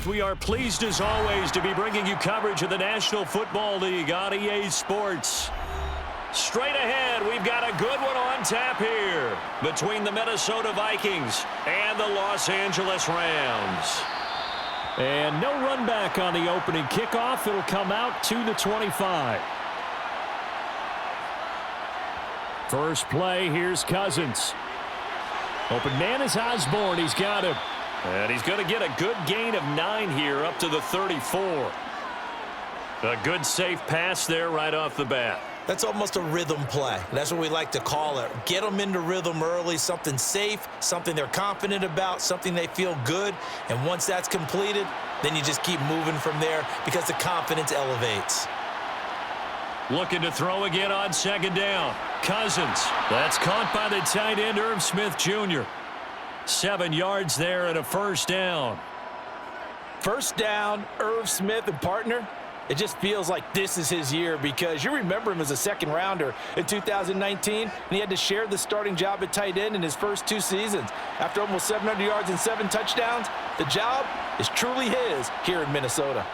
We are pleased as always to be bringing you coverage of the National Football League on EA Sports. Straight ahead, we've got a good one on tap here between the Minnesota Vikings and the Los Angeles Rams. And no run back on the opening kickoff. It'll come out to the 25. First play, here's Cousins. Open man is Osborne. He's got him. And he's going to get a good gain of 9 here up to the 34. A good safe pass there right off the bat. That's almost a rhythm play. That's what we like to call it. Get them into rhythm early, something safe, something they're confident about, something they feel good. And once that's completed, then you just keep moving from there because the confidence elevates. Looking to throw again on second down. Cousins. That's caught by the tight end, Irv Smith Jr. 7 yards there and a first down. First down, Irv Smith and partner. It just feels like this is his year because you remember him as a second rounder in 2019, and he had to share the starting job at tight end in his first 2 seasons. After almost 700 yards and 7 touchdowns, the job is truly his here in Minnesota.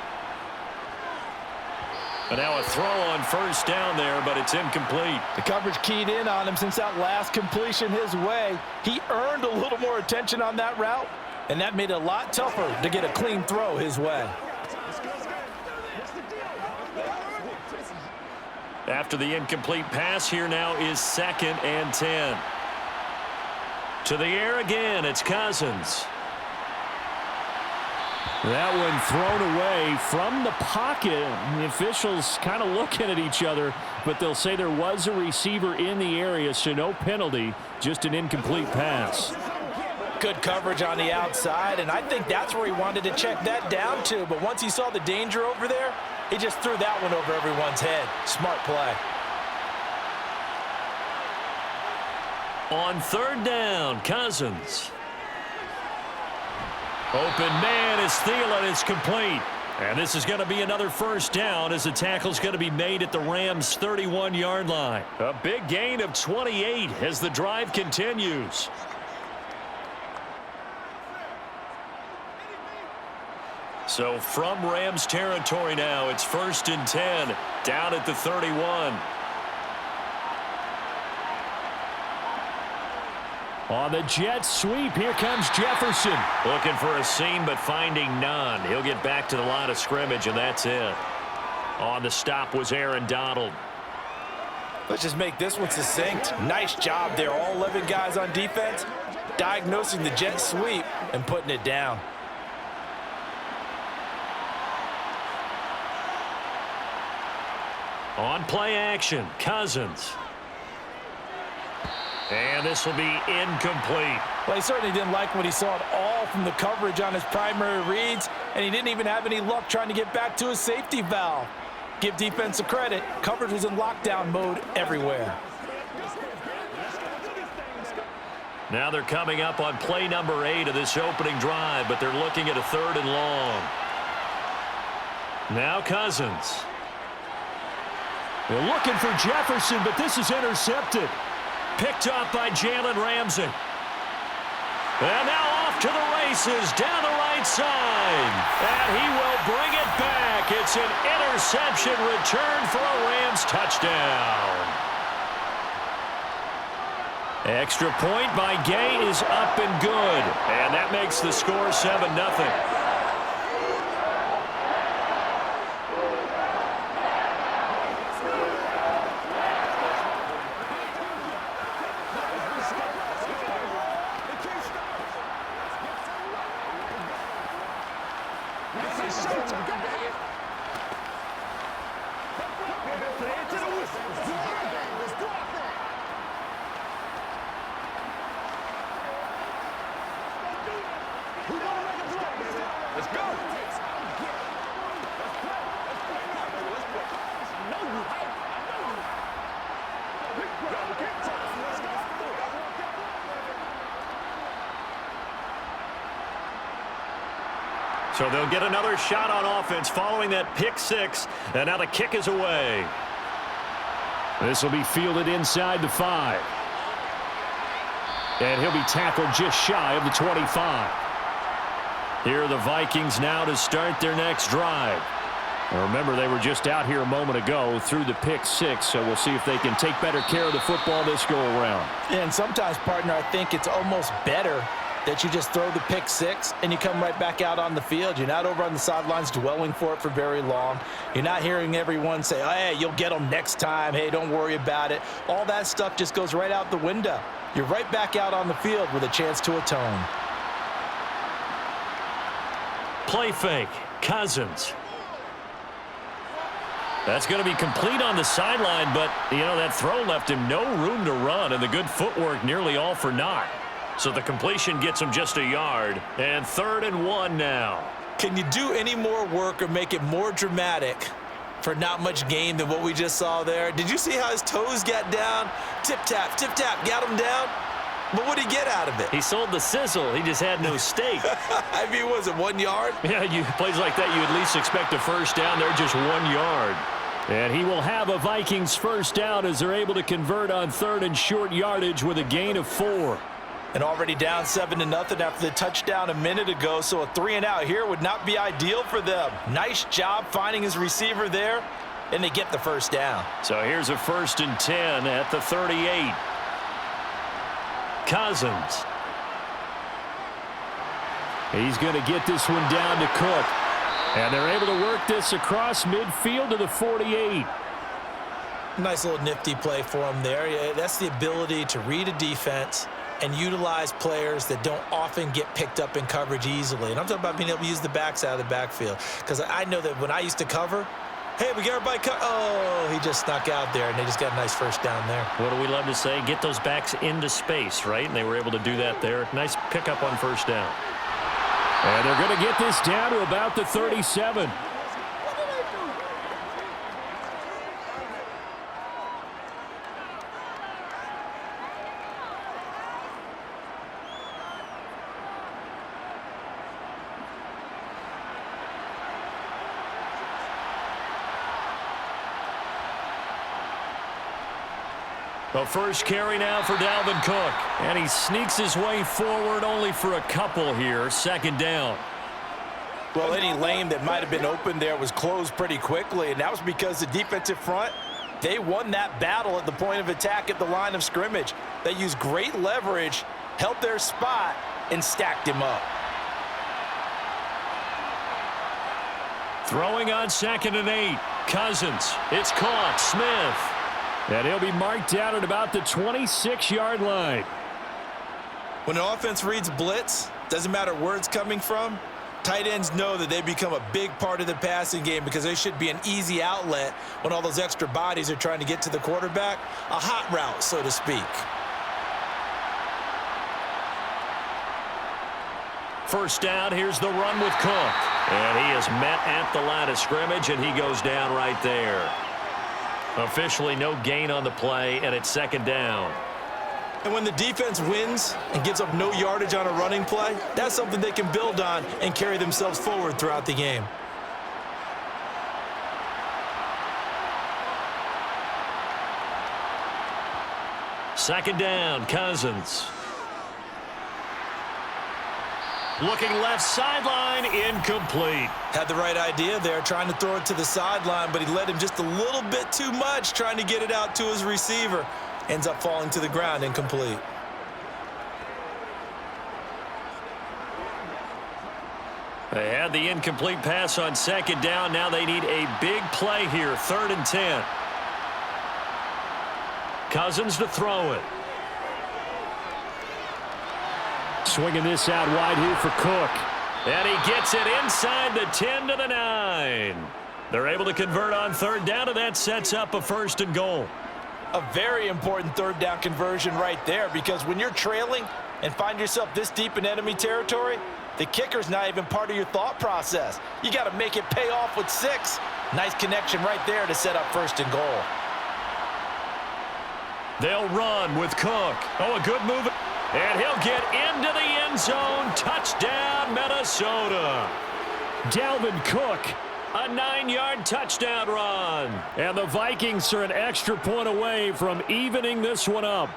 And now a throw on first down there, but it's incomplete. The coverage keyed in on him since that last completion his way. He earned a little more attention on that route, and that made it a lot tougher to get a clean throw his way. After the incomplete pass, here now is 2nd and 10. To the air again, it's Cousins. That one thrown away from the pocket. The officials kind of looking at each other, but they'll say there was a receiver in the area, so no penalty, just an incomplete pass. Good coverage on the outside, and I think that's where he wanted to check that down to. But once he saw the danger over there, he just threw that one over everyone's head. Smart play. On third down, Cousins. Open man is Thielen. It's complete. And this is going to be another first down as the tackle's going to be made at the Rams' 31-yard line. A big gain of 28 as the drive continues. So from Rams territory now, it's 1st and 10, down at the 31. On the jet sweep, here comes Jefferson. Looking for a seam, but finding none. He'll get back to the line of scrimmage, and that's it. On the stop was Aaron Donald. Let's just make this one succinct. Nice job there. All 11 guys on defense, diagnosing the jet sweep and putting it down. On play action, Cousins. And this will be incomplete. Well, he certainly didn't like what he saw at all from the coverage on his primary reads, and he didn't even have any luck trying to get back to his safety valve. Give defense a credit. Coverage was in lockdown mode everywhere. Now they're coming up on play number 8 of this opening drive, but they're looking at a 3rd and long. Now Cousins. They're looking for Jefferson, but this is intercepted. Picked up by Jalen Ramsey. And now off to the races down the right side. And he will bring it back. It's an interception return for a Rams touchdown. Extra point by Gay is up and good. And that makes the score 7-0. So they'll get another shot on offense following that pick 6, and now the kick is away. This will be fielded inside the 5. And he'll be tackled just shy of the 25. Here are the Vikings now to start their next drive. Remember, they were just out here a moment ago through the pick six, so we'll see if they can take better care of the football this go-around. And sometimes, partner, I think it's almost better that you just throw the pick six and you come right back out on the field. You're not over on the sidelines dwelling for it for very long. You're not hearing everyone say, oh, hey, you'll get them next time. Hey, don't worry about it. All that stuff just goes right out the window. You're right back out on the field with a chance to atone. Play fake. Cousins. That's going to be complete on the sideline, but, that throw left him no room to run, and the good footwork nearly all for naught. So the completion gets him just a yard, and 3rd and 1 now. Can you do any more work or make it more dramatic for not much gain than what we just saw there? Did you see how his toes got down? Tip-tap, got him down. But what did he get out of it? He sold the sizzle. He just had no steak. I mean, was it 1 yard? Yeah, plays like that, you at least expect a first down. They're just 1 yard. And he will have a Vikings first down as they're able to convert on 3rd and short yardage with a gain of 4. And already down 7-0 after the touchdown a minute ago, so a 3-and-out here would not be ideal for them. Nice job finding his receiver there, and they get the first down. So here's a 1st and 10 at the 38. Cousins. He's going to get this one down to Cook. And they're able to work this across midfield to the 48. Nice little nifty play for him there. That's the ability to read a defense and utilize players that don't often get picked up in coverage easily. And I'm talking about being able to use the backs out of the backfield. Because I know that when I used to cover, hey, we got everybody oh, he just snuck out there, and they just got a nice first down there. What do we love to say? Get those backs into space, right? And they were able to do that there. Nice pickup on first down. And they're going to get this down to about the 37. The first carry now for Dalvin Cook. And he sneaks his way forward only for a couple here. 2nd down. Well, any lane that might have been open there was closed pretty quickly, and that was because the defensive front, they won that battle at the point of attack at the line of scrimmage. They used great leverage, held their spot, and stacked him up. Throwing on 2nd and 8. Cousins. It's caught. Smith. And he'll be marked down at about the 26-yard line. When an offense reads blitz, doesn't matter where it's coming from, tight ends know that they become a big part of the passing game because they should be an easy outlet when all those extra bodies are trying to get to the quarterback. A hot route, so to speak. First down, here's the run with Cook. And he is met at the line of scrimmage, and he goes down right there. Officially no gain on the play, and it's 2nd down. And when the defense wins and gives up no yardage on a running play, that's something they can build on and carry themselves forward throughout the game. Second down, Cousins. Looking left sideline, incomplete. Had the right idea there, trying to throw it to the sideline, but he led him just a little bit too much, trying to get it out to his receiver. Ends up falling to the ground, incomplete. They had the incomplete pass on 2nd down. Now they need a big play here, 3rd and 10. Cousins to throw it. Swinging this out wide here for Cook. And he gets it inside the 10 to the 9. They're able to convert on 3rd down, and that sets up a 1st and goal. A very important 3rd down conversion right there, because when you're trailing and find yourself this deep in enemy territory, the kicker's not even part of your thought process. You got to make it pay off with 6. Nice connection right there to set up 1st and goal. They'll run with Cook. Oh, a good move. And he'll get into the end zone. Touchdown, Minnesota. Dalvin Cook, a 9-yard touchdown run. And the Vikings are an extra point away from evening this one up.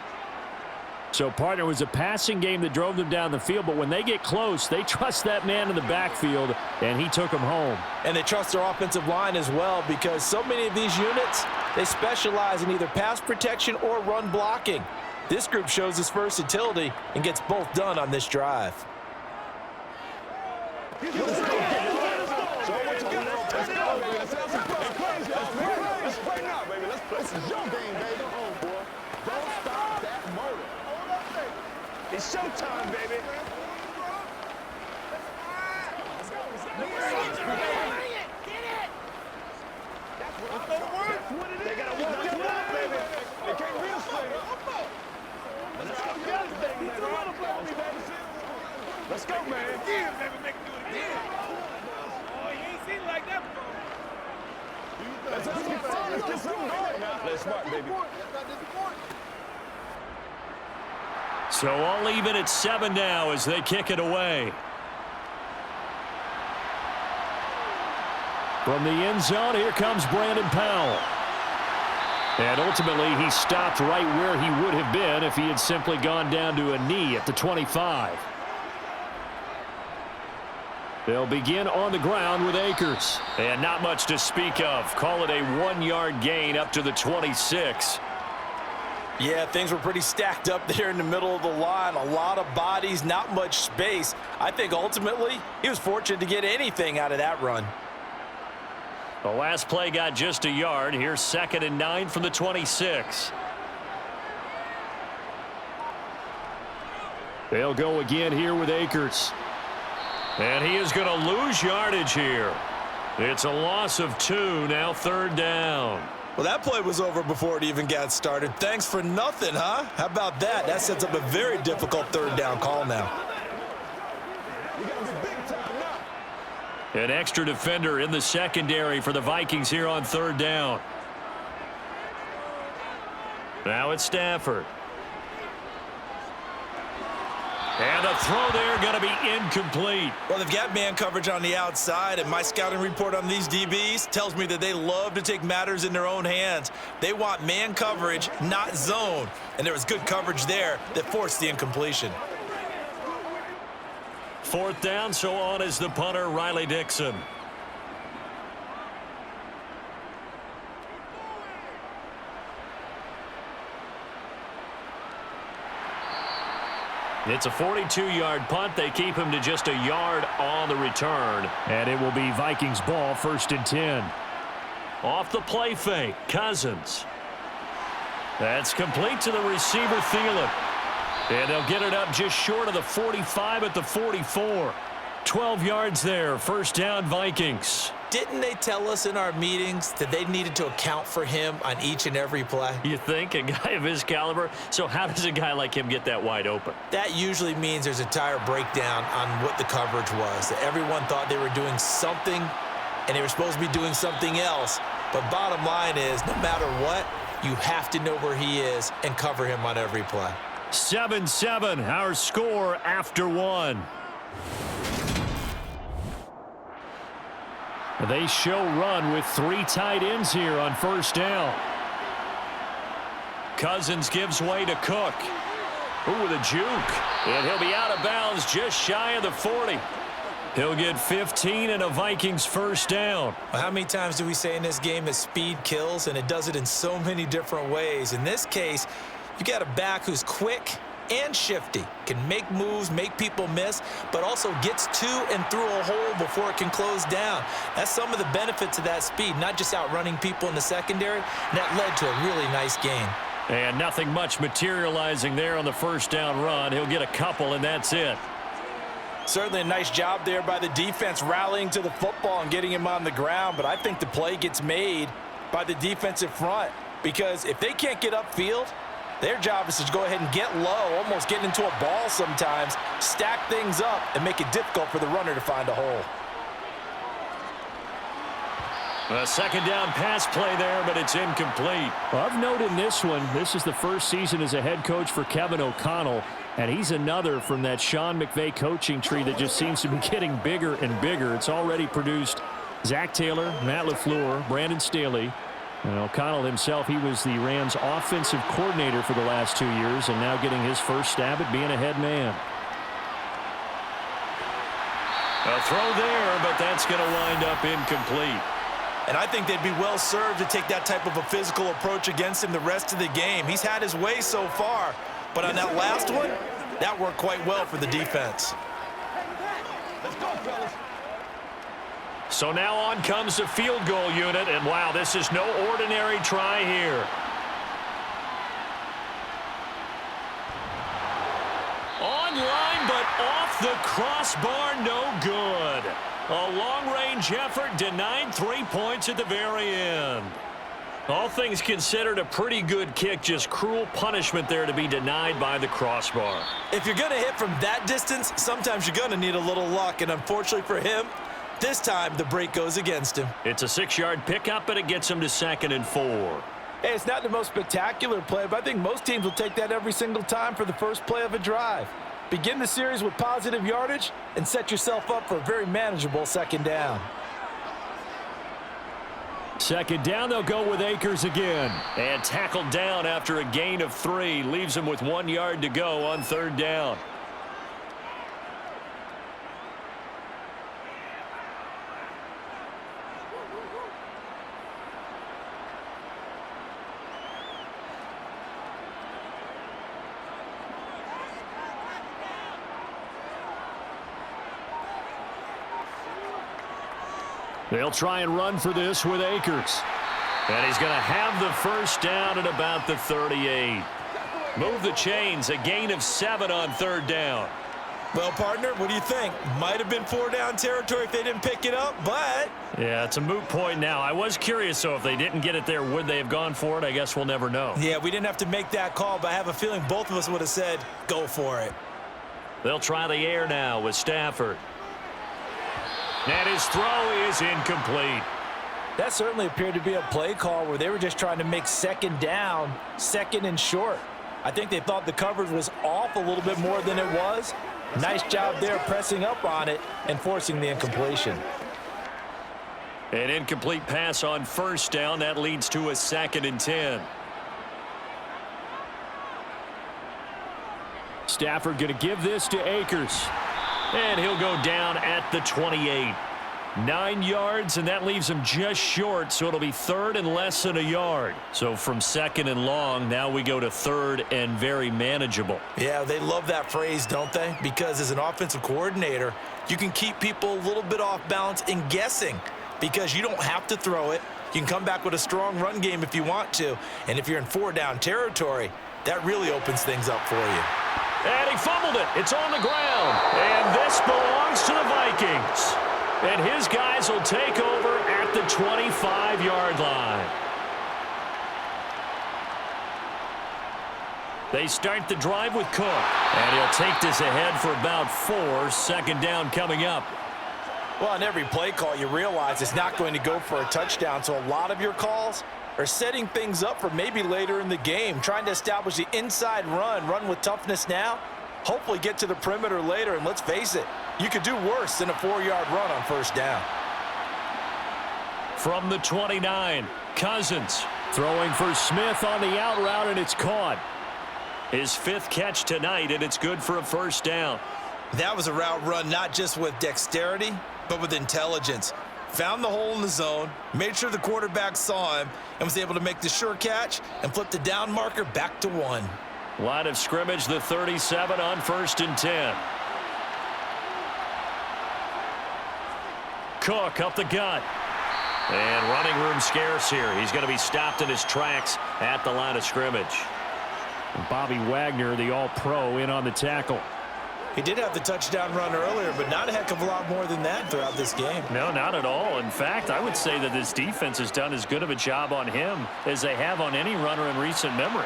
So, partner, it was a passing game that drove them down the field, but when they get close, they trust that man in the backfield, and he took them home. And they trust their offensive line as well, because so many of these units, they specialize in either pass protection or run blocking. This group shows its versatility and gets both done on this drive. It's showtime, baby. They gotta walk them up, baby. They can't real straight. Let's go, man. Again, baby, make it do it again. Oh, you ain't seen it like that before. Let's get something going now. Let's smart, baby. So all even at 7 now as they kick it away. From the end zone, here comes Brandon Powell. And ultimately, he stopped right where he would have been if he had simply gone down to a knee at the 25. They'll begin on the ground with Akers. And not much to speak of. Call it a 1-yard gain up to the 26. Yeah, things were pretty stacked up there in the middle of the line. A lot of bodies, not much space. I think ultimately he was fortunate to get anything out of that run. The last play got just a yard. Here's 2nd and 9 from the 26. They'll go again here with Akers. And he is going to lose yardage here. It's a loss of 2, now 3rd down. Well, that play was over before it even got started. Thanks for nothing, huh? How about that? That sets up a very difficult 3rd down call now. An extra defender in the secondary for the Vikings here on 3rd down. Now it's Stafford. And the throw there going to be incomplete. Well, they've got man coverage on the outside, and my scouting report on these DBs tells me that they love to take matters in their own hands. They want man coverage, not zone. And there was good coverage there that forced the incompletion. 4th down, so on is the punter, Riley Dixon. It's a 42-yard punt. They keep him to just a yard on the return. And it will be Vikings ball, 1st and 10. Off the play fake, Cousins. That's complete to the receiver, Thielen. And they'll get it up just short of the 45 at the 44. 12 yards there, 1st down, Vikings. Didn't they tell us in our meetings that they needed to account for him on each and every play? You think? A guy of his caliber? So how does a guy like him get that wide open? That usually means there's a entire breakdown on what the coverage was. That everyone thought they were doing something, and they were supposed to be doing something else. But bottom line is, no matter what, you have to know where he is and cover him on every play. 7-7, our score after 1. They show run with 3 tight ends here on 1st down. Cousins gives way to Cook. Ooh, with a juke. And he'll be out of bounds just shy of the 40. He'll get 15 and a Vikings 1st down. Well, how many times do we say in this game that speed kills, and it does it in so many different ways? In this case, you got a back who's quick and shifty, can make moves, make people miss, but also gets to and through a hole before it can close down. That's some of the benefits of that speed, not just outrunning people in the secondary, and that led to a really nice gain. And nothing much materializing there on the 1st down run. He'll get a couple, and that's it. Certainly a nice job there by the defense rallying to the football and getting him on the ground, but I think the play gets made by the defensive front, because if they can't get upfield, their job is to go ahead and get low, almost get into a ball sometimes, stack things up, and make it difficult for the runner to find a hole. A 2nd down pass play there, but it's incomplete. Well, I've noted in this one, this is the first season as a head coach for Kevin O'Connell, and he's another from that Sean McVay coaching tree that just seems to be getting bigger and bigger. It's already produced Zach Taylor, Matt LaFleur, Brandon Staley, And O'Connell himself, he was the Rams offensive coordinator for the last 2 years and now getting his first stab at being a head man. A throw there, but that's going to wind up incomplete. And I think they'd be well served to take that type of a physical approach against him the rest of the game. He's had his way so far, but on that last one, that worked quite well for the defense. Let's go, fellas. So now on comes the field goal unit, and wow, this is no ordinary try here. Online, but off the crossbar, no good. A long-range effort denied 3 points at the very end. All things considered, a pretty good kick, just cruel punishment there to be denied by the crossbar. If you're going to hit from that distance, sometimes you're going to need a little luck, and unfortunately for him, this time the break goes against him. It's a 6-yard pickup, and it gets him to 2nd and 4. Hey, it's not the most spectacular play, but I think most teams will take that every single time for the first play of a drive. Begin the series with positive yardage and set yourself up for a very manageable 2nd down. 2nd down, they'll go with Akers again. And tackled down after a gain of 3. Leaves him with 1 yard to go on 3rd down. They'll try and run for this with Akers. And he's going to have the first down at about the 38. Move the chains, a gain of 7 on 3rd down. Well, partner, what do you think? Might have been 4-down territory if they didn't pick it up, but... Yeah, it's a moot point now. I was curious, so if they didn't get it there, would they have gone for it? I guess we'll never know. Yeah, we didn't have to make that call, but I have a feeling both of us would have said, go for it. They'll try the air now with Stafford. And his throw is incomplete. That certainly appeared to be a play call where they were just trying to make 2nd down, 2nd and short. I think they thought the coverage was off a little bit more than it was. Nice job there pressing up on it and forcing the incompletion. An incomplete pass on 1st down. That leads to a 2nd and 10. Stafford going to give this to Akers. And he'll go down at the 28. 9 yards, and that leaves him just short, so it'll be 3rd and less than a yard. So from 2nd and long, now we go to 3rd and very manageable. Yeah, they love that phrase, don't they? Because as an offensive coordinator, you can keep people a little bit off balance and guessing because you don't have to throw it. You can come back with a strong run game if you want to. And if you're in 4-down territory, that really opens things up for you. And he fumbled it. It's on the ground. And this belongs to the Vikings. And his guys will take over at the 25-yard line. They start the drive with Cook. And he'll take this ahead for about 4. 2nd down coming up. Well, on every play call, you realize it's not going to go for a touchdown. So a lot of your calls are setting things up for maybe later in the game, trying to establish the inside run with toughness now, hopefully get to the perimeter later. And let's face it, you could do worse than a 4-yard run on 1st down. From the 29, Cousins throwing for Smith on the out route, and it's caught. His 5th catch tonight, and it's good for a 1st down. That was a route run not just with dexterity, but with intelligence. Found the hole in the zone, made sure the quarterback saw him, and was able to make the sure catch and flip the down marker back to 1. Line of scrimmage, the 37 on 1st and 10. Cook up the gut. And running room scarce here. He's going to be stopped in his tracks at the line of scrimmage. And Bobby Wagner, the all-pro, in on the tackle. He did have the touchdown run earlier, but not a heck of a lot more than that throughout this game. No, not at all. In fact, I would say that this defense has done as good of a job on him as they have on any runner in recent memory.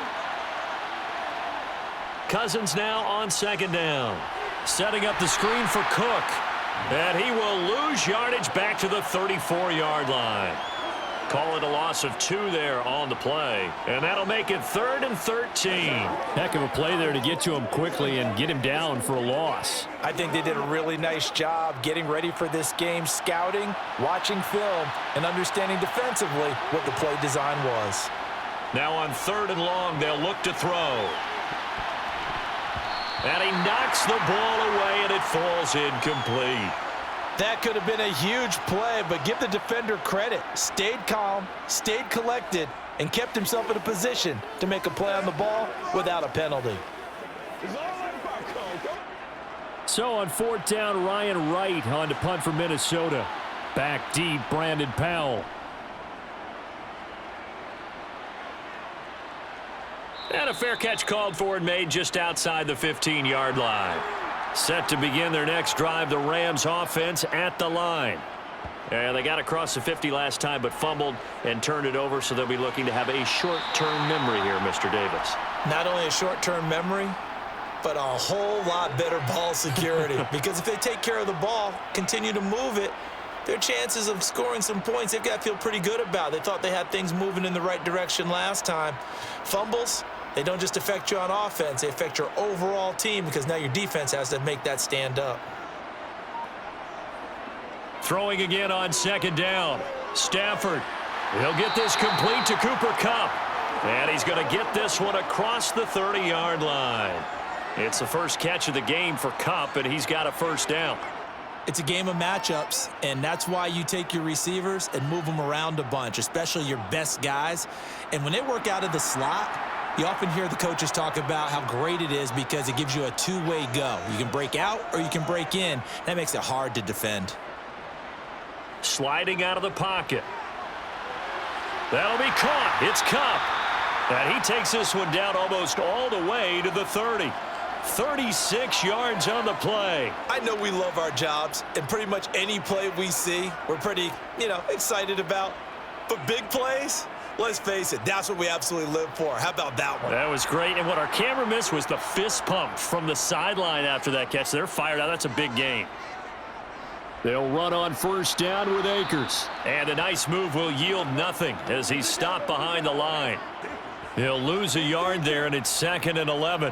Cousins now on 2nd down. Setting up the screen for Cook. And he will lose yardage back to the 34-yard line. Call it a loss of 2 there on the play. And that'll make it 3rd and 13. Heck of a play there to get to him quickly and get him down for a loss. I think they did a really nice job getting ready for this game, scouting, watching film, and understanding defensively what the play design was. Now on 3rd and long, they'll look to throw. And he knocks the ball away, and it falls incomplete. That could have been a huge play, but give the defender credit. Stayed calm, stayed collected, and kept himself in a position to make a play on the ball without a penalty. So on 4th down, Ryan Wright on to punt for Minnesota. Back deep, Brandon Powell. And a fair catch called for and made just outside the 15-yard line. Set to begin their next drive, the Rams offense at the line. And they got across the 50 last time but fumbled and turned it over, so they'll be looking to have a short-term memory here, Mr. Davis. Not only a short-term memory, but a whole lot better ball security. Because if they take care of the ball, continue to move it, their chances of scoring some points, they've got to feel pretty good about. They thought they had things moving in the right direction last time. Fumbles, they don't just affect you on offense, they affect your overall team because now your defense has to make that stand up. Throwing again on 2nd down. Stafford. He'll get this complete to Cooper Kupp. And he's going to get this one across the 30-yard line. It's the first catch of the game for Kupp, and he's got a 1st down. It's a game of matchups, and that's why you take your receivers and move them around a bunch, especially your best guys. And when they work out of the slot, you often hear the coaches talk about how great it is because it gives you a two-way go. You can break out or you can break in. That makes it hard to defend. Sliding out of the pocket. That'll be caught. It's Kupp. And he takes this one down almost all the way to the 30. 36 yards on the play. I know we love our jobs, and pretty much any play we see, we're pretty, excited about. But big plays, let's face it, that's what we absolutely live for. How about that one? That was great, and what our camera missed was the fist pump from the sideline after that catch. They're fired out. That's a big game. They'll run on 1st down with Akers. And a nice move will yield nothing as he's stopped behind the line. He'll lose a yard there, and it's 2nd and 11.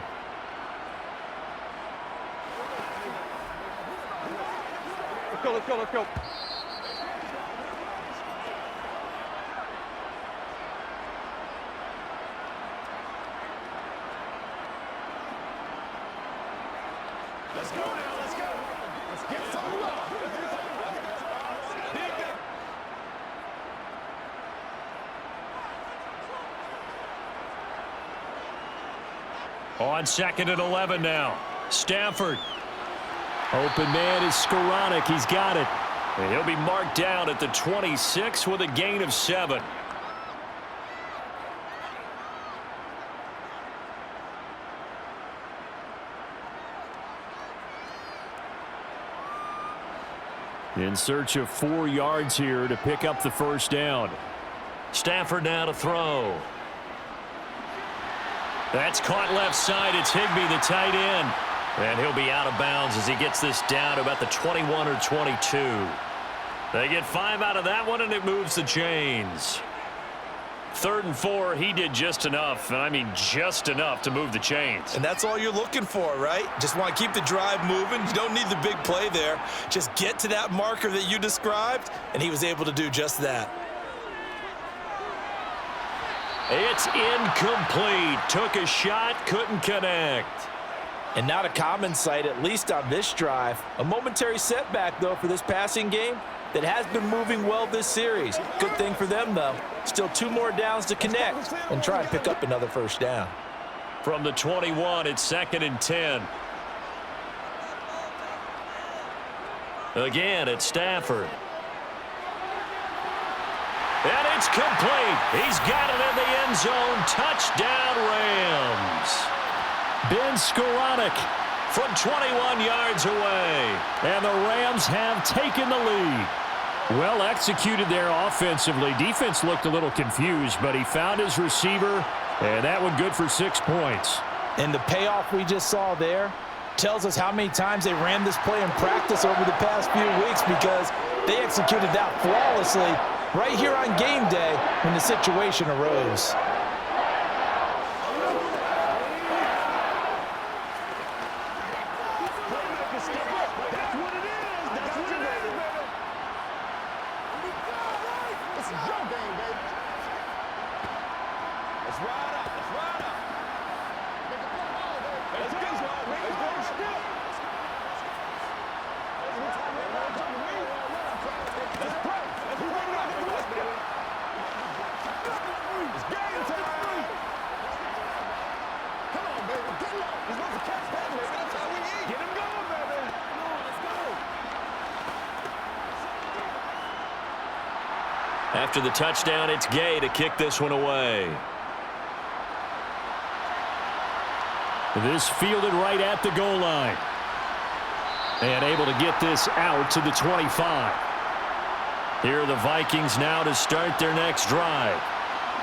Let's go, let's go. Let's go now, let's go. Let's get some love. On 2nd and 11 now. Stafford. Open man is Skoranek. He's got it. And he'll be marked down at the 26 with a gain of 7. In search of 4 yards here to pick up the 1st down. Stafford now to throw. That's caught left side. It's Higbee, the tight end. And he'll be out of bounds as he gets this down to about the 21 or 22. They get 5 out of that one, and it moves the chains. 3rd and 4, he did just enough, and I mean just enough to move the chains. And that's all you're looking for, right? Just want to keep the drive moving. You don't need the big play there. Just get to that marker that you described, and he was able to do just that. It's incomplete. Took a shot, couldn't connect. And not a common sight, at least on this drive. A momentary setback, though, for this passing game that has been moving well this series. Good thing for them, though. Still 2 more downs to connect and try and pick up another 1st down. From the 21, it's 2nd and 10. Again, it's Stafford. And it's complete. He's got it in the end zone. Touchdown, Rams. Ben Skoranek from 21 yards away. And the Rams have taken the lead. Well executed there offensively. Defense looked a little confused, but he found his receiver, and that one good for 6 points. And the payoff we just saw there, tells us how many times they ran this play in practice over the past few weeks, because they executed that flawlessly right here on game day when the situation arose. After the touchdown, it's Gay to kick this one away. This fielded right at the goal line. And able to get this out to the 25. Here are the Vikings now to start their next drive.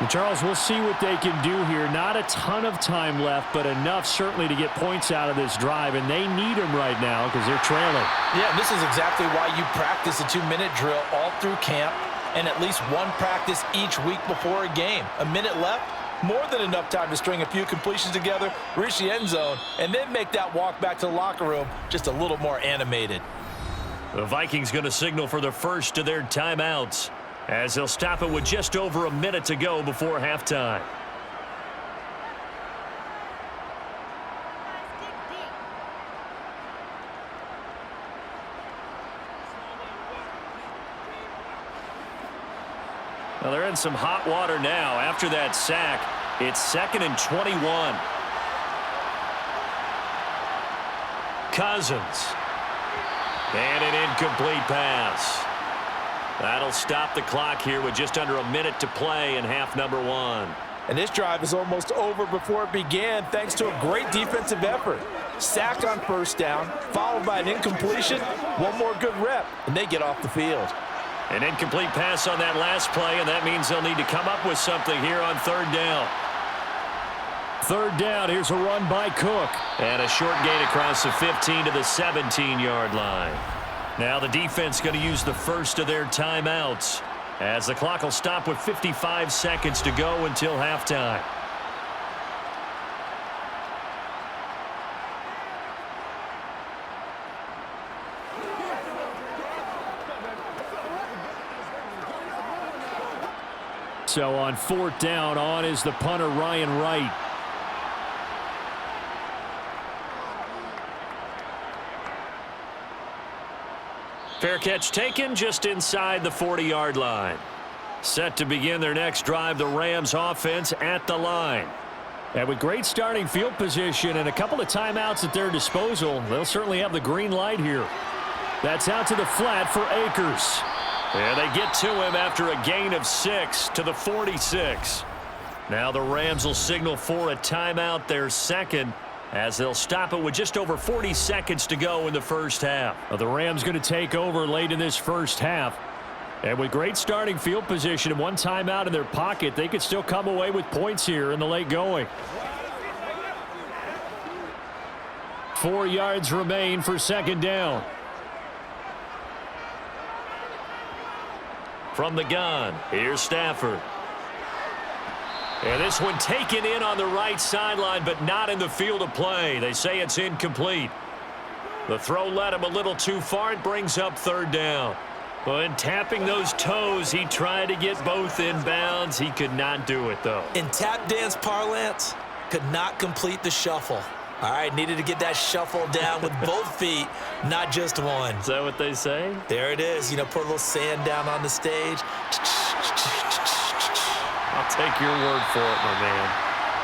And Charles, we'll see what they can do here. Not a ton of time left, but enough certainly to get points out of this drive, and they need them right now because they're trailing. Yeah, this is exactly why you practice a 2-minute drill all through camp, and at least one practice each week before a game. A minute left, more than enough time to string a few completions together, reach the end zone, and then make that walk back to the locker room just a little more animated. The Vikings going to signal for the first of their timeouts, as they'll stop it with just over a minute to go before halftime. Well, they're in some hot water now. After that sack, it's 2nd and 21. Cousins. And an incomplete pass. That'll stop the clock here with just under a minute to play in half number 1. And this drive is almost over before it began, thanks to a great defensive effort. Sack on first down, followed by an incompletion, one more good rep, and they get off the field. An incomplete pass on that last play, and that means they'll need to come up with something here on 3rd down. 3rd down, here's a run by Cook. And a short gain across the 15 to the 17-yard line. Now the defense going to use the first of their timeouts, as the clock will stop with 55 seconds to go until halftime. So on 4th down, on is the punter, Ryan Wright. Fair catch taken just inside the 40-yard line. Set to begin their next drive, the Rams offense at the line. And with great starting field position and a couple of timeouts at their disposal, they'll certainly have the green light here. That's out to the flat for Akers. And they get to him after a gain of 6 to the 46. Now the Rams will signal for a timeout, their second, as they'll stop it with just over 40 seconds to go in the first half. Well, the Rams going to take over late in this first half. And with great starting field position and one timeout in their pocket, they could still come away with points here in the late going. 4 yards remain for 2nd down. From the gun, here's Stafford. And this one taken in on the right sideline, but not in the field of play. They say it's incomplete. The throw led him a little too far. It brings up 3rd down. When tapping those toes, he tried to get both in bounds. He could not do it, though. In tap dance parlance, could not complete the shuffle. All right, needed to get that shuffle down with both feet, not just one. Is that what they say? There it is. You know, put a little sand down on the stage. I'll take your word for it, my man.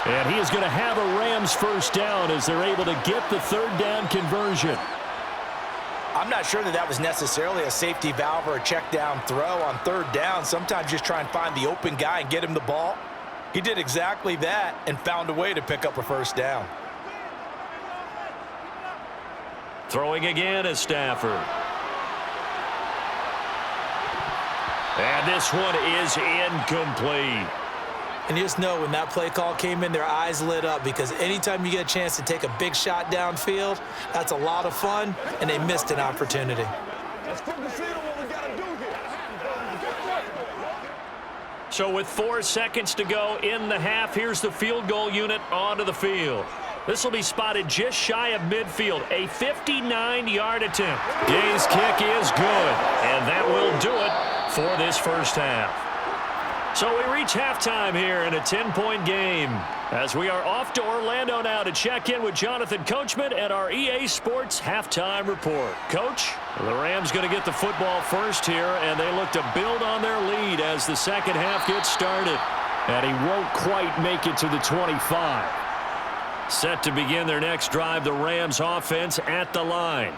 And he is going to have a Rams first down as they're able to get the 3rd down conversion. I'm not sure that was necessarily a safety valve or a check down throw on 3rd down. Sometimes just try and find the open guy and get him the ball. He did exactly that and found a way to pick up a first down. Throwing again is Stafford. And this one is incomplete. And you just know when that play call came in, their eyes lit up, because anytime you get a chance to take a big shot downfield, that's a lot of fun, and they missed an opportunity. Let's focus in on what we got to do here. So with 4 seconds to go in the half, here's the field goal unit onto the field. This will be spotted just shy of midfield, a 59-yard attempt. Gay's kick is good, and that will do it for this first half. So we reach halftime here in a 10-point game as we are off to Orlando now to check in with Jonathan Coachman and our EA Sports halftime report. Coach, the Rams going to get the football first here, and they look to build on their lead as the second half gets started. And he won't quite make it to the 25. Set to begin their next drive, the Rams offense at the line.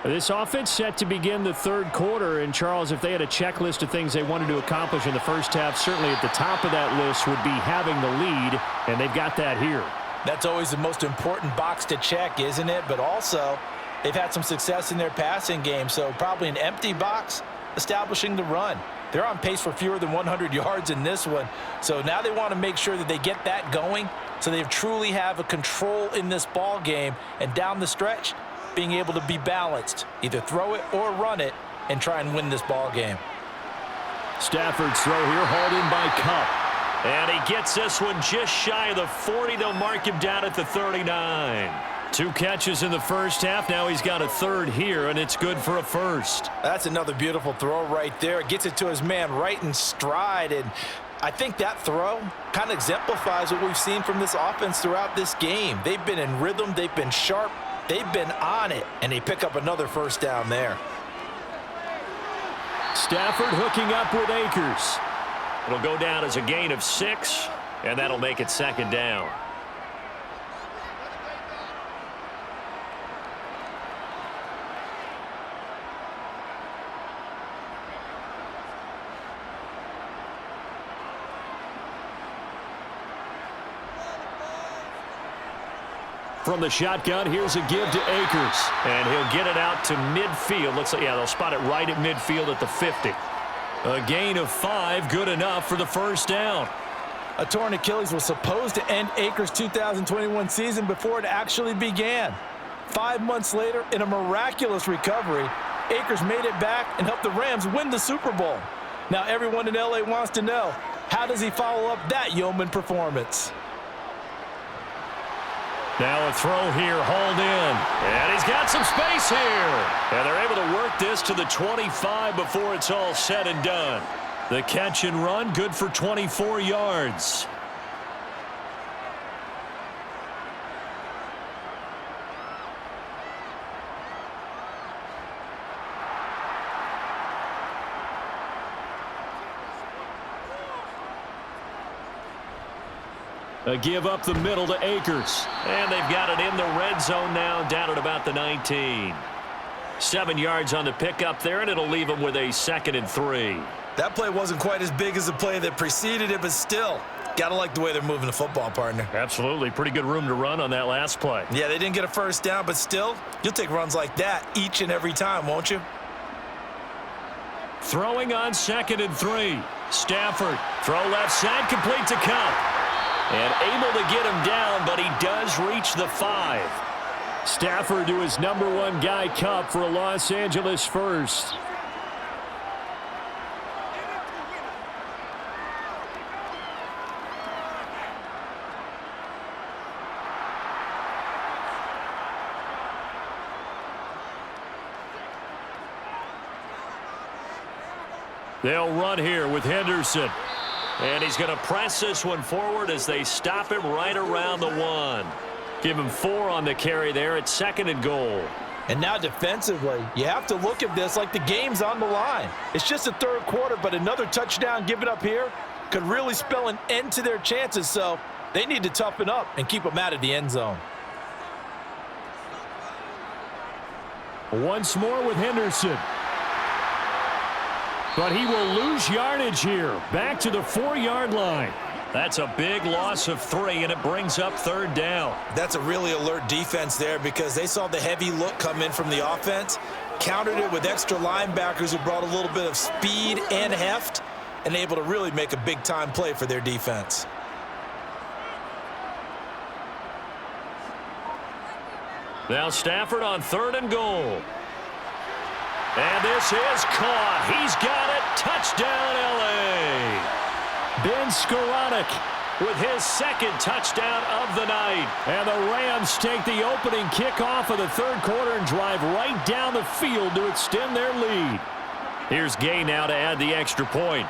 This offense set to begin the third quarter, and Charles, if they had a checklist of things they wanted to accomplish in the first half, certainly at the top of that list would be having the lead, and they've got that here. That's always the most important box to check, isn't it? But also, they've had some success in their passing game, so probably an empty box establishing the run. They're on pace for fewer than 100 yards in this one, so now they want to make sure that they get that going so they truly have a control in this ball game, and down the stretch, being able to be balanced, either throw it or run it, and try and win this ball game. Stafford's throw here hauled in by Cup. And he gets this one just shy of the 40. They'll mark him down at the 39. 2 catches in the first half. Now he's got a third here, and it's good for a first. That's another beautiful throw right there. Gets it to his man right in stride, and I think that throw kind of exemplifies what we've seen from this offense throughout this game. They've been in rhythm. They've been sharp. They've been on it, and they pick up another first down there. Stafford hooking up with Akers. It'll go down as a gain of 6, and that'll make it second down. From the shotgun, here's a give to Akers. And he'll get it out to midfield. Looks like, yeah, they'll spot it right at midfield at the 50. A gain of 5, good enough for the first down. A torn Achilles was supposed to end Akers' 2021 season before it actually began. 5 months later, in a miraculous recovery, Akers made it back and helped the Rams win the Super Bowl. Now everyone in LA wants to know, how does he follow up that yeoman performance? Now a throw here, hauled in. And he's got some space here. And they're able to work this to the 25 before it's all said and done. The catch and run, good for 24 yards. A give up the middle to Akers. And they've got it in the red zone now, down at about the 19. 7 yards on the pickup there, and it'll leave them with a 2nd and 3. That play wasn't quite as big as the play that preceded it, but still, got to like the way they're moving the football, partner. Absolutely. Pretty good room to run on that last play. Yeah, they didn't get a first down, but still, you'll take runs like that each and every time, won't you? Throwing on 2nd and 3. Stafford, throw left side, complete to Cup. And able to get him down, but he does reach the 5. Stafford to his number 1 guy, Cup, for a Los Angeles first. They'll run here with Henderson. And he's going to press this one forward as they stop him right around the 1. Give him 4 on the carry there at 2nd and goal. And now defensively, you have to look at this like the game's on the line. It's just the third quarter, but another touchdown given up here could really spell an end to their chances, so they need to toughen up and keep them out of the end zone. Once more with Henderson. But he will lose yardage here. Back to the 4-yard line. That's a big loss of 3, and it brings up 3rd down. That's a really alert defense there because they saw the heavy look come in from the offense, countered it with extra linebackers who brought a little bit of speed and heft, and able to really make a big-time play for their defense. Now Stafford on 3rd and goal. And this is caught. He's got it. Touchdown, L.A. Ben Skoranek with his 2nd touchdown of the night. And the Rams take the opening kickoff of the 3rd quarter and drive right down the field to extend their lead. Here's Gay now to add the extra point.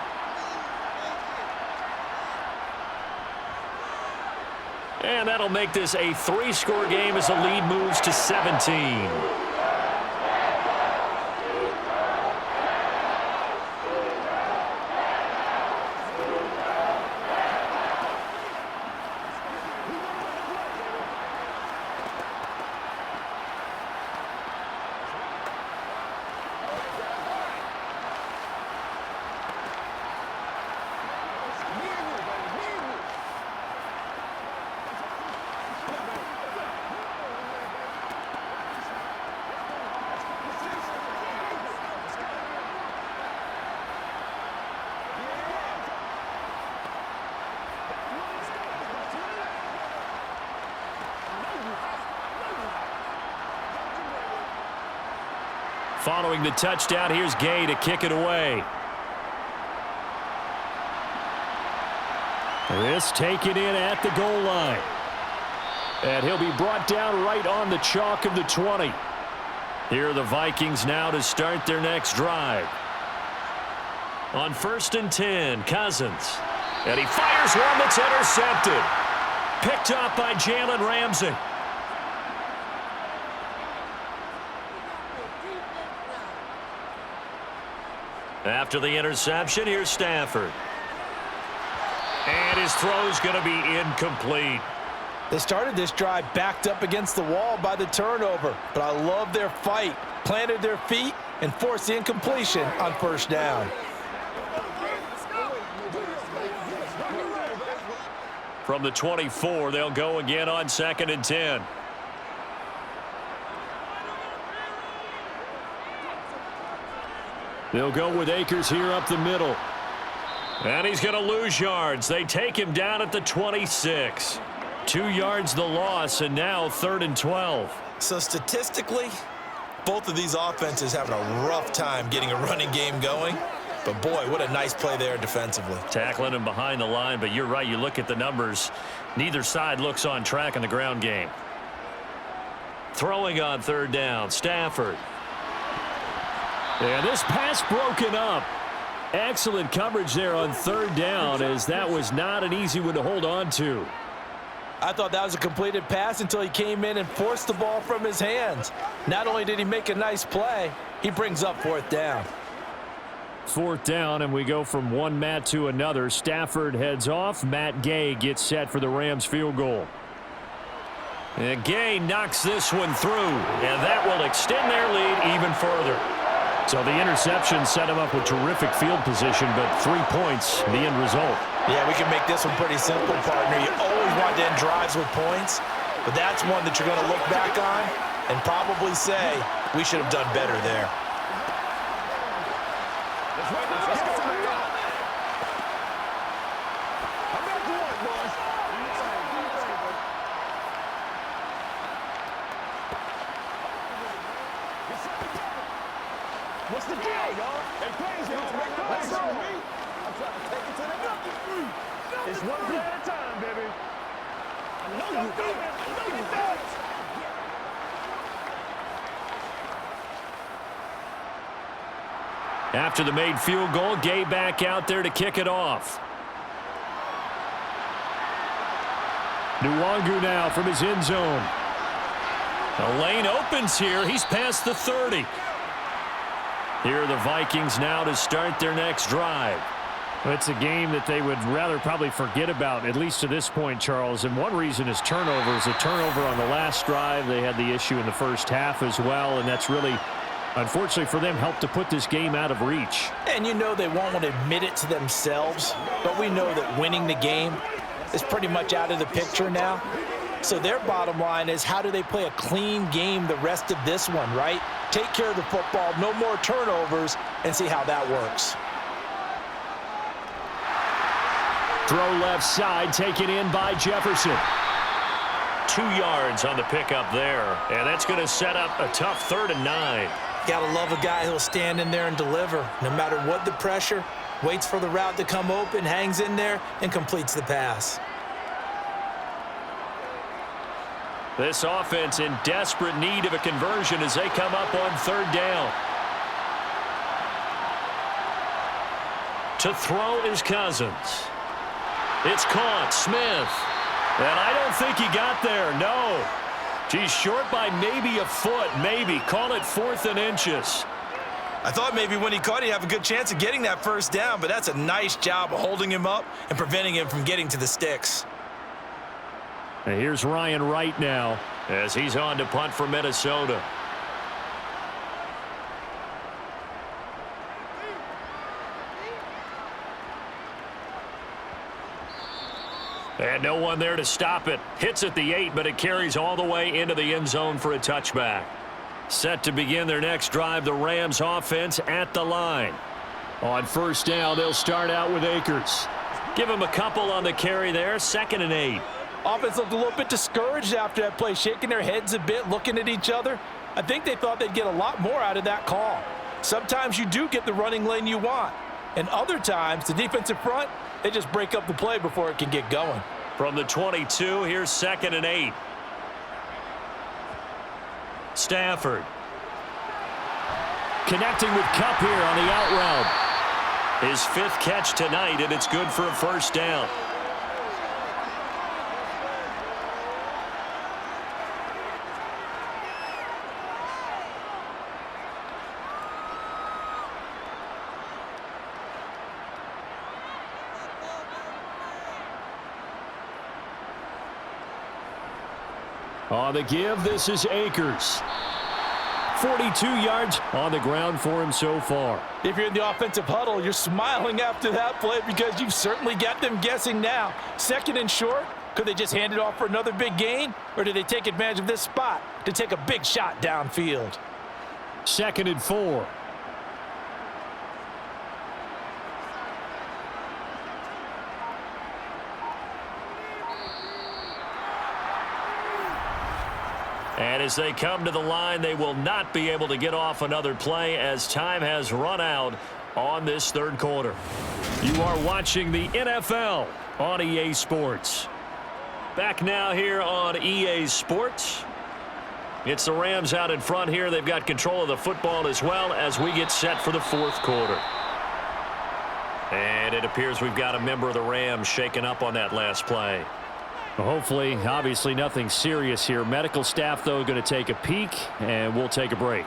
And that'll make this a 3-score game as the lead moves to 17. Following the touchdown, here's Gay to kick it away. This taken in at the goal line. And he'll be brought down right on the chalk of the 20. Here are the Vikings now to start their next drive. On 1st and 10, Cousins. And he fires one that's intercepted. Picked up by Jalen Ramsey. After the interception, here's Stafford. And his throw's going to be incomplete. They started this drive backed up against the wall by the turnover, but I love their fight. Planted their feet and forced the incompletion on 1st down. From the 24, they'll go again on 2nd and 10. They'll go with Akers here up the middle. And he's going to lose yards. They take him down at the 26. 2 yards the loss, and now 3rd and 12. So statistically, both of these offenses having a rough time getting a running game going. But boy, what a nice play there defensively. Tackling him behind the line, but you're right. You look at the numbers. Neither side looks on track in the ground game. Throwing on 3rd down, Stafford. And this pass broken up. Excellent coverage there on 3rd down, as that was not an easy one to hold on to. I thought that was a completed pass until he came in and forced the ball from his hands. Not only did he make a nice play, he brings up 4th down. 4th down, and we go from one Matt to another. Stafford heads off. Matt Gay gets set for the Rams field goal. And Gay knocks this one through, and that will extend their lead even further. So the interception set him up with terrific field position, but 3 points, the end result. Yeah, we can make this one pretty simple, partner. You always want to end drives with points, but that's one that you're going to look back on and probably say, we should have done better there. What's the deal, y'all? They crazy, y'all. Let's go. I'm trying to take it to the nothing. It's one play at a time, baby. I know you do it. I know you do it. After the made field goal, Gay back out there to kick it off. Nwangu now from his end zone. The lane opens here. He's past the 30. Here are the Vikings now to start their next drive. It's a game that they would rather probably forget about, at least to this point, Charles. And one reason is turnovers. A turnover on the last drive. They had the issue in the first half as well, and that's really, unfortunately for them, helped to put this game out of reach. And you know they won't admit it to themselves, but we know that winning the game is pretty much out of the picture now. So their bottom line is, how do they play a clean game the rest of this one, right? Take care of the football, no more turnovers, and see how that works. Throw left side, taken in by Jefferson. 2 yards on the pickup there. And that's going to set up a tough 3rd and 9. Gotta love a guy who'll stand in there and deliver. No matter what the pressure, waits for the route to come open, hangs in there, and completes the pass. This offense in desperate need of a conversion as they come up on 3rd down. To throw is Cousins. It's caught. Smith. And I don't think he got there. No. He's short by maybe a foot. Maybe. Call it 4th and inches. I thought maybe when he caught, he'd have a good chance of getting that 1st down, but that's a nice job of holding him up and preventing him from getting to the sticks. And here's Ryan Wright now as he's on to punt for Minnesota. And no one there to stop it. Hits at the 8, but it carries all the way into the end zone for a touchback. Set to begin their next drive, the Rams offense at the line. On 1st down, they'll start out with Akers. Give him a couple on the carry there, 2nd and 8. Offense looked a little bit discouraged after that play, shaking their heads a bit, looking at each other. I think they thought they'd get a lot more out of that call. Sometimes you do get the running lane you want. And other times, the defensive front, they just break up the play before it can get going. From the 22, here's 2nd and 8. Stafford. Connecting with Kupp here on the out route. His 5th catch tonight, and it's good for a 1st down. On the give, this is Akers. 42 yards on the ground for him so far. If you're in the offensive huddle, you're smiling after that play because you've certainly got them guessing now. 2nd and short, could they just hand it off for another big gain? Or do they take advantage of this spot to take a big shot downfield? 2nd and 4. And as they come to the line, they will not be able to get off another play as time has run out on this 3rd quarter. You are watching the NFL on EA Sports. Back now here on EA Sports. It's the Rams out in front here. They've got control of the football as well as we get set for the 4th quarter. And it appears we've got a member of the Rams shaken up on that last play. Hopefully, obviously nothing serious here. Medical staff, though, going to take a peek, and we'll take a break.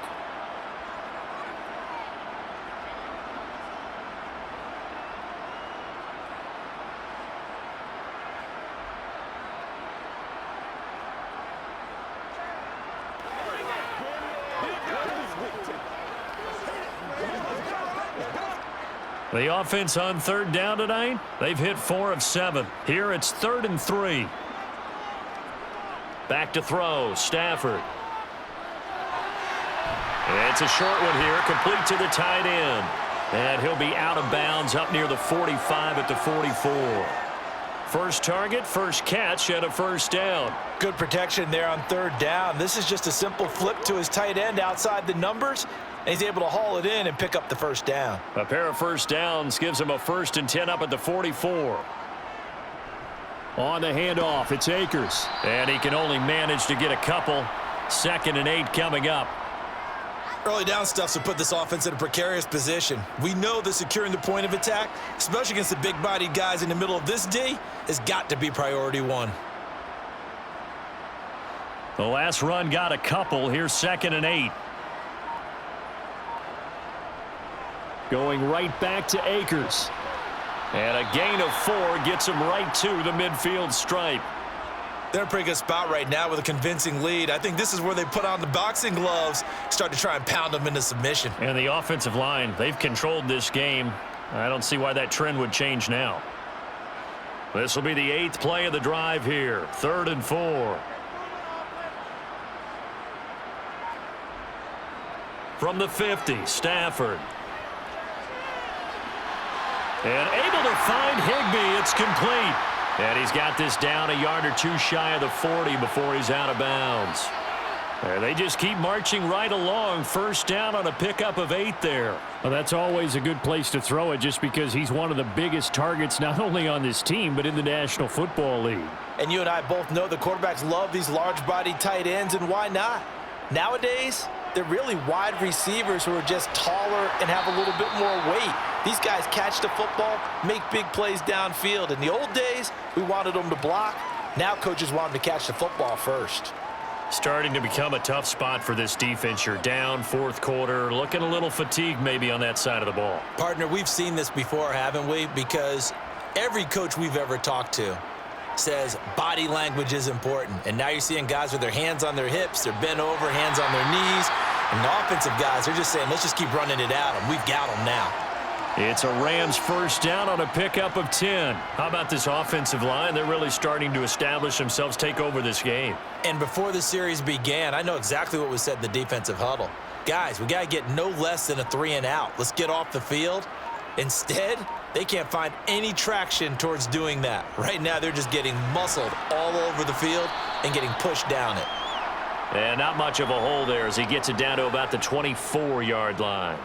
The offense on 3rd down tonight, they've hit 4 of 7. Here it's 3rd and 3. Back to throw, Stafford. It's a short one here, complete to the tight end. And he'll be out of bounds up near the 45 at the 44. First target, first catch, and a 1st down. Good protection there on 3rd down. This is just a simple flip to his tight end outside the numbers. And he's able to haul it in and pick up the 1st down. A pair of 1st downs gives him a 1st and 10 up at the 44. On the handoff, it's Akers. And he can only manage to get a couple. 2nd and 8 coming up. Early down stuff to put this offense in a precarious position. We know that securing the point of attack, especially against the big-bodied guys in the middle of this D, has got to be priority 1. The last run got a couple. Here's 2nd and 8. Going right back to Akers. And a gain of 4 gets him right to the midfield stripe. They're in a pretty good spot right now with a convincing lead. I think this is where they put on the boxing gloves, start to try and pound them into submission. And the offensive line, they've controlled this game. I don't see why that trend would change now. This will be the 8th play of the drive here. 3rd and 4. From the 50, Stafford. And able to find Higbee. It's complete. And he's got this down a yard or two shy of the 40 before he's out of bounds. And they just keep marching right along. First down on a pickup of 8 there. Well, that's always a good place to throw it just because he's one of the biggest targets not only on this team but in the National Football League. And you and I both know the quarterbacks love these large-bodied tight ends, and why not? Nowadays, they're really wide receivers who are just taller and have a little bit more weight. These guys catch the football, make big plays downfield. In the old days, we wanted them to block. Now coaches want them to catch the football first. Starting to become a tough spot for this defense. You're down fourth quarter, looking a little fatigued maybe on that side of the ball. Partner, we've seen this before, haven't we? Because every coach we've ever talked to says body language is important. And now you're seeing guys with their hands on their hips, they're bent over, hands on their knees. And the offensive guys, they're just saying, let's just keep running it at them. We've got them now. It's a Rams first down on a pickup of 10. How about this offensive line? They're really starting to establish themselves, take over this game. And before the series began, I know exactly what was said in the defensive huddle. Guys, we got to get no less than a 3-and-out. Let's get off the field. Instead, they can't find any traction towards doing that. Right now, they're just getting muscled all over the field and getting pushed down it. And not much of a hole there as he gets it down to about the 24-yard line.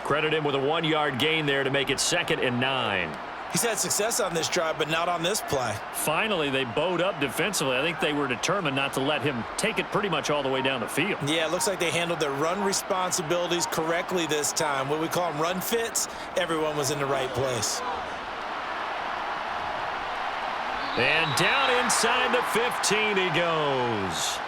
Credit him with a 1-yard gain there to make it 2nd and 9. He's had success on this drive, but not on this play. Finally, they bowed up defensively. I think they were determined not to let him take it pretty much all the way down the field. Yeah, it looks like they handled their run responsibilities correctly this time. What we call them run fits, everyone was in the right place. And down inside the 15 he goes.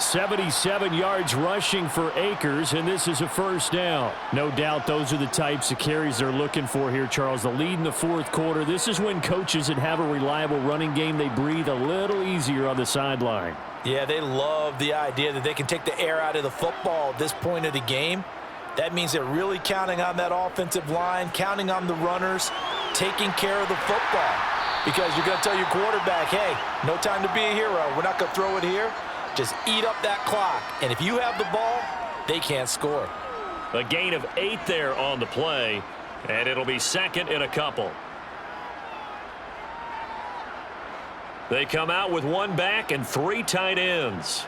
77 yards rushing for Akers, and this is a first down. No doubt those are the types of carries they're looking for here, Charles. The lead in the fourth quarter. This is when coaches that have a reliable running game, they breathe a little easier on the sideline. Yeah, they love the idea that they can take the air out of the football at this point of the game. That means they're really counting on that offensive line, counting on the runners, taking care of the football. Because you're going to tell your quarterback, hey, no time to be a hero. We're not going to throw it here. Just eat up that clock. And if you have the ball, they can't score. A gain of 8 there on the play, and it'll be 2nd and a couple. They come out with 1 back and 3 tight ends.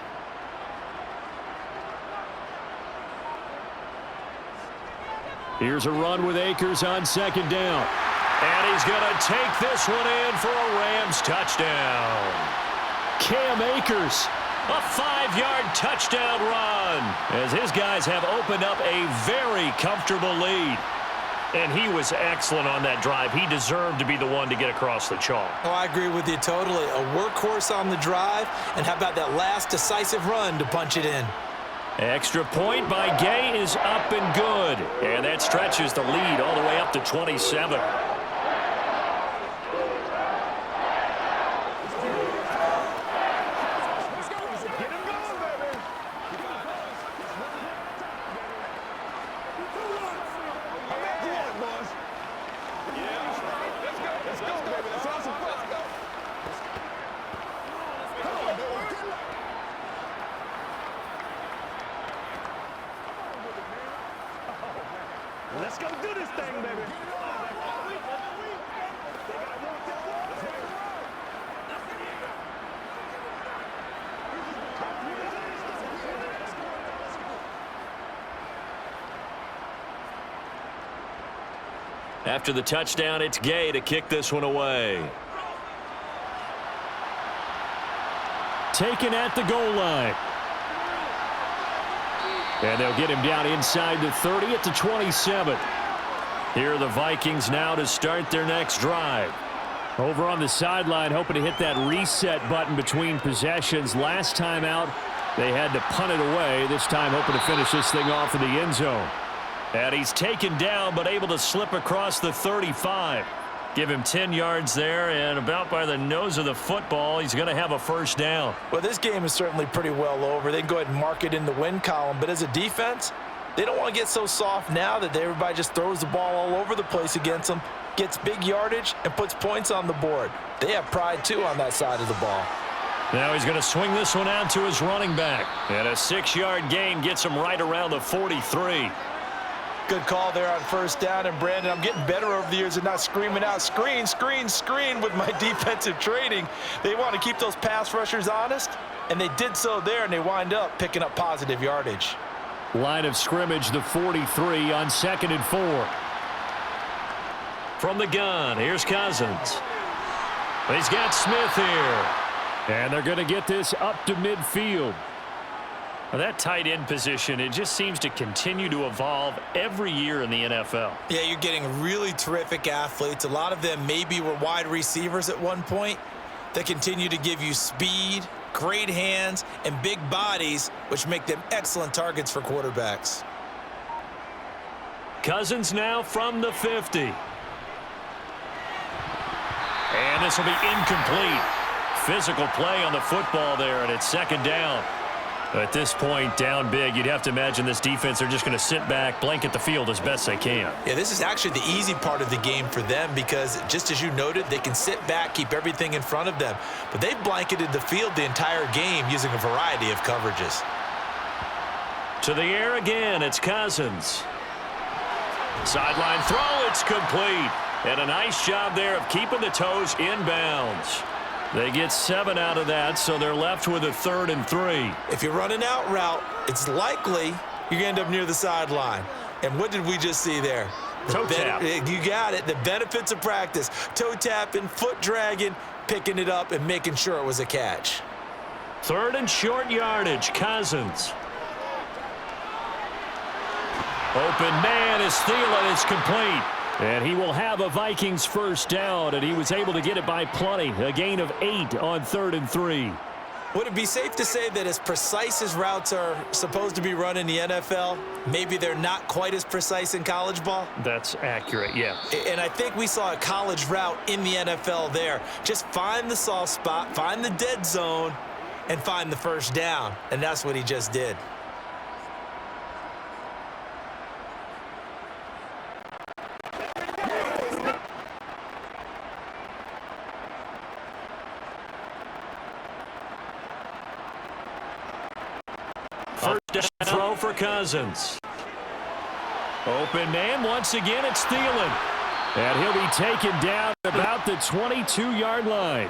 Here's a run with Akers on 2nd down. And he's going to take this one in for a Rams touchdown. Cam Akers. A 5-yard touchdown run as his guys have opened up a very comfortable lead. And he was excellent on that drive. He deserved to be the one to get across the chalk. Oh, I agree with you totally. A workhorse on the drive. And how about that last decisive run to punch it in? Extra point by Gay is up and good. And that stretches the lead all the way up to 27. Let's go do this thing, baby. After the touchdown, it's Gay to kick this one away. Taken at the goal line. And they'll get him down inside the 30 at the 27. Here are the Vikings now to start their next drive. Over on the sideline, hoping to hit that reset button between possessions. Last time out, they had to punt it away. This time, hoping to finish this thing off in the end zone. And he's taken down, but able to slip across the 35. Give him 10 yards there, and about by the nose of the football, he's going to have a first down. Well, this game is certainly pretty well over. They can go ahead and mark it in the win column, but as a defense, they don't want to get so soft now that everybody just throws the ball all over the place against them, gets big yardage, and puts points on the board. They have pride, too, on that side of the ball. Now he's going to swing this one out to his running back. And a 6-yard gain gets him right around the 43. Good call there on first down. And, Brandon, I'm getting better over the years and not screaming out, screen, screen, screen with my defensive training. They want to keep those pass rushers honest, and they did so there, and they wind up picking up positive yardage. Line of scrimmage, the 43 on 2nd and 4. From the gun, here's Cousins. He's got Smith here. And they're going to get this up to midfield. Well, that tight end position, it just seems to continue to evolve every year in the NFL. Yeah, you're getting really terrific athletes. A lot of them maybe were wide receivers at one point that continue to give you speed, great hands, and big bodies, which make them excellent targets for quarterbacks. Cousins now from the 50. And this will be incomplete. Physical play on the football there, and it's 2nd down. At this point, down big, you'd have to imagine this defense, they're just going to sit back, blanket the field as best they can. Yeah, this is actually the easy part of the game for them because, just as you noted, they can sit back, keep everything in front of them. But they've blanketed the field the entire game using a variety of coverages. To the air again, it's Cousins. Sideline throw, it's complete. And a nice job there of keeping the toes inbounds. They get 7 out of that, so they're left with a 3rd and 3. If you're running out route, it's likely you're going to end up near the sideline. And what did we just see there? Toe tap. You got it. The benefits of practice. Toe tapping, foot dragging, picking it up, and making sure it was a catch. 3rd and short yardage, Cousins. Open man is Thielen. It's complete. And he will have a Vikings first down, and he was able to get it by plenty. A gain of 8 on 3rd and 3. Would it be safe to say that as precise as routes are supposed to be run in the NFL, maybe they're not quite as precise in college ball? That's accurate, yeah. And I think we saw a college route in the NFL there. Just find the soft spot, find the dead zone, and find the first down. And that's what he just did. First down throw for Cousins. Open man once again, it's Thielen. And he'll be taken down at about the 22-yard line.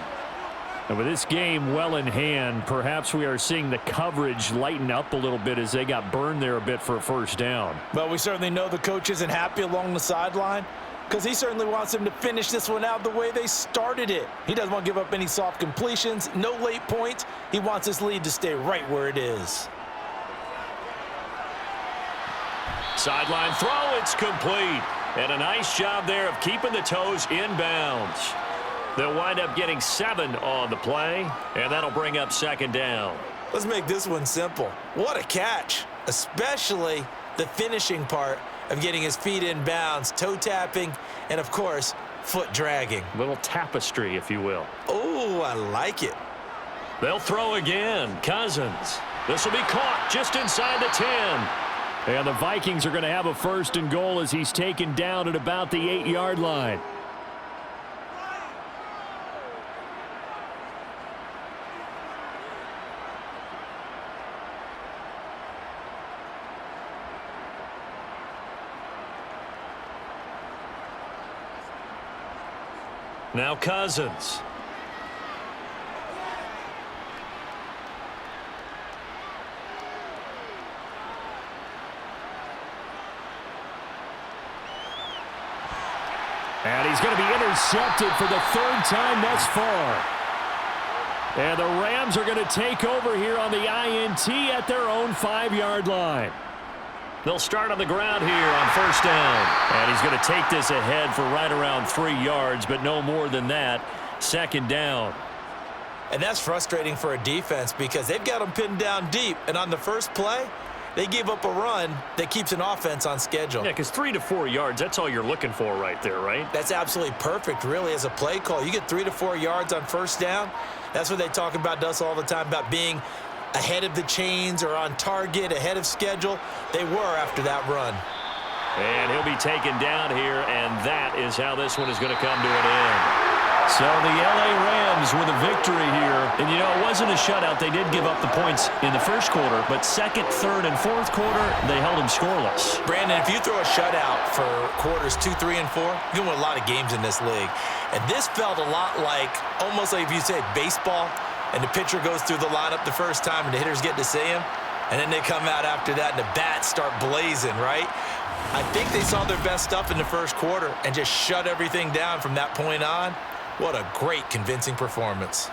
And with this game well in hand, perhaps we are seeing the coverage lighten up a little bit as they got burned there a bit for a first down. Well, we certainly know the coach isn't happy along the sideline because he certainly wants them to finish this one out the way they started it. He doesn't want to give up any soft completions, no late points. He wants this lead to stay right where it is. Sideline throw, it's complete. And a nice job there of keeping the toes inbounds. They'll wind up getting 7 on the play, and that'll bring up 2nd down. Let's make this one simple. What a catch, especially the finishing part of getting his feet in bounds, toe tapping, and, of course, foot dragging. Little tapestry, if you will. Oh, I like it. They'll throw again. Cousins. This will be caught just inside the 10. And the Vikings are going to have a 1st and goal as he's taken down at about the 8-yard line. Now Cousins. And he's going to be intercepted for the 3rd time thus far. And the Rams are going to take over here on the INT at their own 5-yard line. They'll start on the ground here on 1st down. And he's going to take this ahead for right around 3 yards, but no more than that. 2nd down. And that's frustrating for a defense because they've got them pinned down deep. And on the first play, they give up a run that keeps an offense on schedule. Yeah, because 3 to 4 yards, that's all you're looking for right there, right? That's absolutely perfect, really, as a play call. You get 3 to 4 yards on 1st down. That's what they talk about us all the time, about being ahead of the chains or on target, ahead of schedule. They were after that run. And he'll be taken down here, and that is how this one is going to come to an end. So the L.A. Rams with a victory here. And, you know, it wasn't a shutout. They did give up the points in the first quarter, but second, third, and fourth quarter, they held them scoreless. Brandon, if you throw a shutout for quarters 2, 3, and 4, you can win a lot of games in this league. And this felt a lot like, almost like if you said baseball, and the pitcher goes through the lineup the first time, and the hitters get to see him, and then they come out after that, and the bats start blazing, right? I think they saw their best stuff in the first quarter and just shut everything down from that point on. What a great, convincing performance.